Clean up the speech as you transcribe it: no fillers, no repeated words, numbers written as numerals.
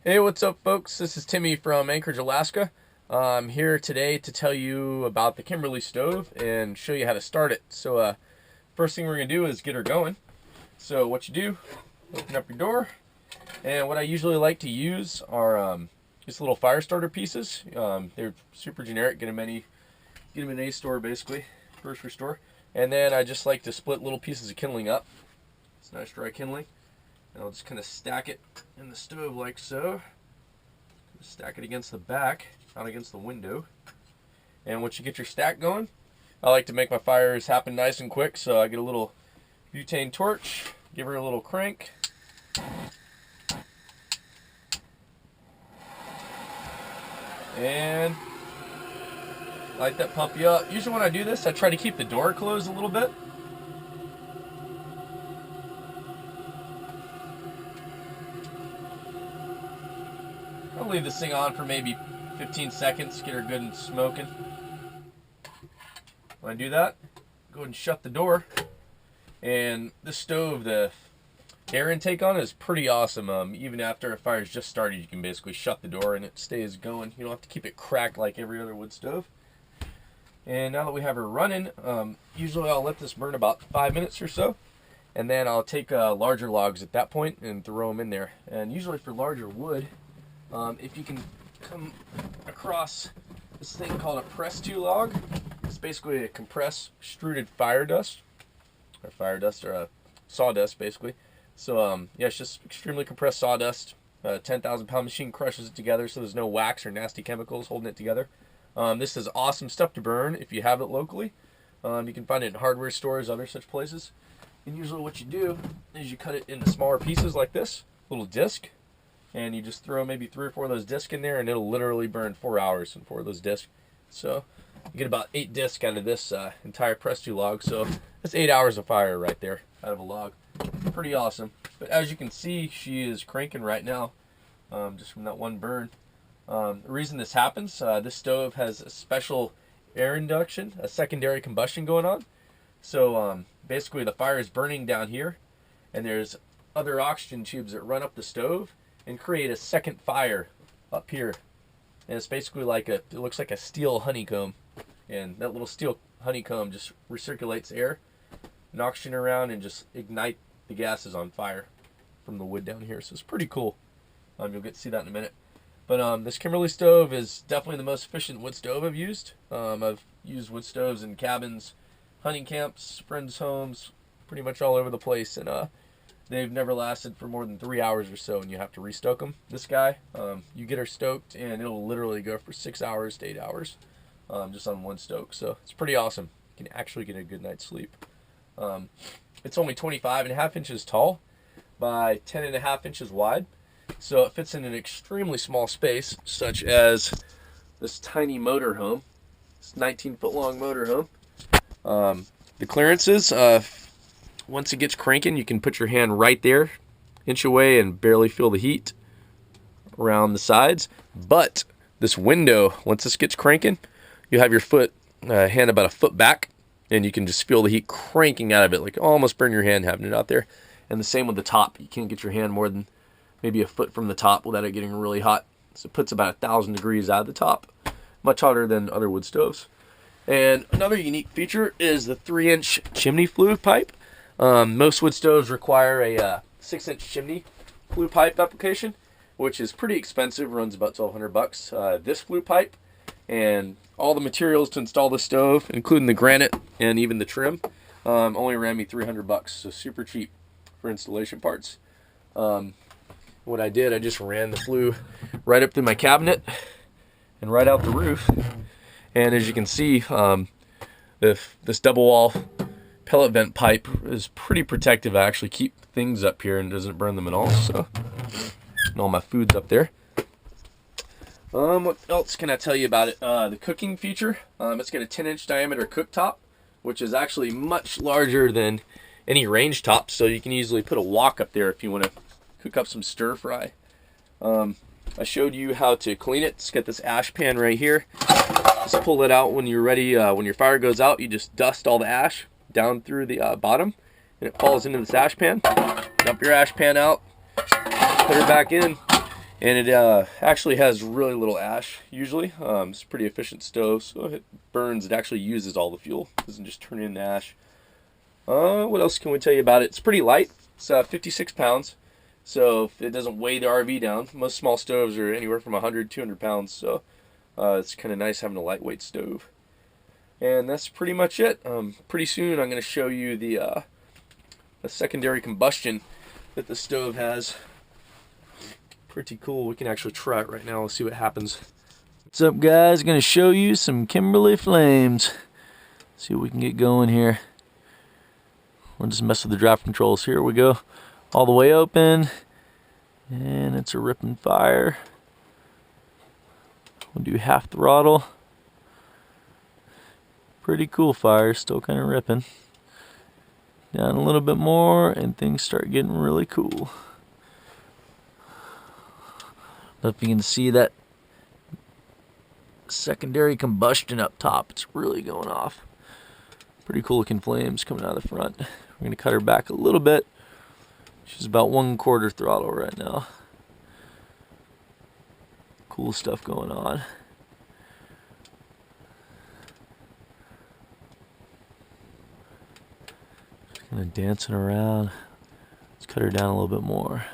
Hey, what's up, folks? This is Timmy from Anchorage, Alaska. I'm here today to tell you about the Kimberly stove and show you how to start it. So, first thing we're going to do is get her going. So, what you do, open up your door, and what I usually like to use are just little fire starter pieces. They're super generic. Get them in any store, basically, grocery store. And then I just like to split little pieces of kindling up. It's nice dry kindling. And I'll just kind of stack it in the stove like so. Stack it against the back, not against the window. And once you get your stack going, I like to make my fires happen nice and quick, so I get a little butane torch, give her a little crank. And light that puppy up. Usually when I do this, I try to keep the door closed a little bit. I'll leave this thing on for maybe 15 seconds, get her good and smoking. When I do that, go ahead and shut the door. And this stove, the air intake on it is pretty awesome. Even after a fire's just started, you can basically shut the door and it stays going. You don't have to keep it cracked like every other wood stove. And now that we have her running, usually I'll let this burn about 5 minutes or so. And then I'll take larger logs at that point and throw them in there. And usually for larger wood, if you can come across this thing called a press-to log, it's basically a compressed extruded fire dust, or sawdust, basically. So yeah, it's just extremely compressed sawdust. 10,000 pound machine crushes it together, so there's no wax or nasty chemicals holding it together. This is awesome stuff to burn if you have it locally. You can find it in hardware stores, other such places. And usually what you do is you cut it into smaller pieces like this, little disc. And you just throw maybe 3 or 4 of those discs in there, and it'll literally burn 4 hours in 4 of those discs. So you get about 8 discs out of this entire press-to log. So that's 8 hours of fire right there out of a log. Pretty awesome. But as you can see, she is cranking right now, just from that one burn. The reason this happens, this stove has a special air induction, a secondary combustion going on. So basically the fire is burning down here, and there's other oxygen tubes that run up the stove and create a second fire up here. And it's basically like it looks like a steel honeycomb. And that little steel honeycomb just recirculates air and oxygen around and just ignite the gases on fire from the wood down here. So it's pretty cool. You'll get to see that in a minute. But this Kimberly stove is definitely the most efficient wood stove I've used. I've used wood stoves in cabins, hunting camps, friends' homes, pretty much all over the place. And they've never lasted for more than 3 hours or so, and you have to restoke them. This guy, you get her stoked, and it'll literally go for 6 hours to 8 hours just on one stoke. So it's pretty awesome. You can actually get a good night's sleep. It's only 25.5 inches tall by 10.5 inches wide. So it fits in an extremely small space, such as this tiny motorhome. This 19-foot long motorhome. The clearances, once it gets cranking, you can put your hand right there, inch away, and barely feel the heat around the sides. But this window, once this gets cranking, you have your hand about a foot back, and you can just feel the heat cranking out of it, like almost burn your hand having it out there. And the same with the top. You can't get your hand more than maybe a foot from the top without it getting really hot. So it puts about 1,000 degrees out of the top, much hotter than other wood stoves. And another unique feature is the 3-inch chimney flue pipe. Most wood stoves require a 6-inch chimney flue pipe application, which is pretty expensive, runs about $1,200. This flue pipe and all the materials to install the stove, including the granite and even the trim, only ran me $300, so super cheap for installation parts. What I did, I just ran the flue right up through my cabinet and right out the roof. And as you can see, this double wall pellet vent pipe is pretty protective. I actually keep things up here and doesn't burn them at all. So, and all my food's up there. What else can I tell you about it? The cooking feature. It's got a 10-inch diameter cooktop, which is actually much larger than any range top. So you can easily put a wok up there if you want to cook up some stir fry. I showed you how to clean it. It's got this ash pan right here. Just pull it out when you're ready. When your fire goes out, you just dust all the ash down through the bottom, and it falls into this ash pan. Dump your ash pan out, put her back in, And it actually has really little ash usually. It's a pretty efficient stove, so it burns. It actually uses all the fuel. It doesn't just turn into ash. What else can we tell you about it? It's pretty light. It's 56 pounds, so it doesn't weigh the RV down. Most small stoves are anywhere from 100, 200 pounds, so it's kind of nice having a lightweight stove. And that's pretty much it. Pretty soon I'm going to show you the secondary combustion that the stove has. Pretty cool. We can actually try it right now. Let's see what happens. What's up, guys? Going to show you some Kimberly flames. See what we can get going here. We'll just mess with the drop controls. Here we go. All the way open. And it's a ripping fire. We'll do half throttle. Pretty cool fire. Still kind of ripping. Down a little bit more and things start getting really cool. If you can see that secondary combustion up top, it's really going off. Pretty cool looking flames coming out of the front. We're going to cut her back a little bit. She's about 1/4 throttle right now. Cool stuff going on. Just kind of dancing around. Let's cut her down a little bit more.